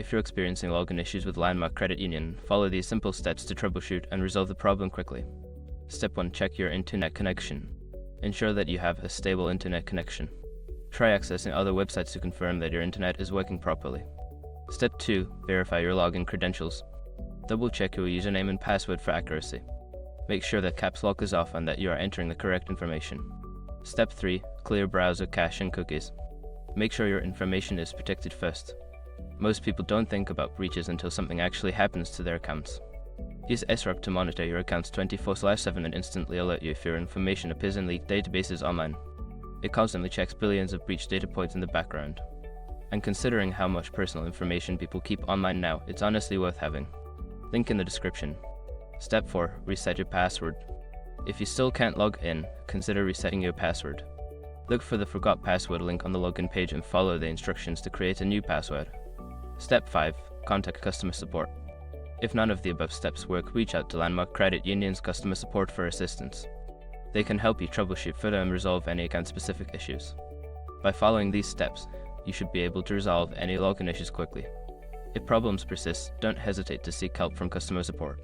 If you're experiencing login issues with Landmark Credit Union, follow these simple steps to troubleshoot and resolve the problem quickly. Step 1. Check your internet connection. Ensure that you have a stable internet connection. Try accessing other websites to confirm that your internet is working properly. Step 2. Verify your login credentials. Double check your username and password for accuracy. Make sure that caps lock is off and that you are entering the correct information. Step 3. Clear browser cache and cookies. Make sure your information is protected first. Most people don't think about breaches until something actually happens to their accounts. Use SRUP to monitor your accounts 24/7 and instantly alert you if your information appears in leaked databases online. It constantly checks billions of breach data points in the background. And considering how much personal information people keep online now, it's honestly worth having. Link in the description. Step 4. Reset your password. If you still can't log in, consider resetting your password. Look for the Forgot Password link on the login page and follow the instructions to create a new password. Step 5. Contact customer support. If none of the above steps work, reach out to Landmark Credit Union's customer support for assistance. They can help you troubleshoot further and resolve any account-specific issues. By following these steps, you should be able to resolve any login issues quickly. If problems persist, don't hesitate to seek help from customer support.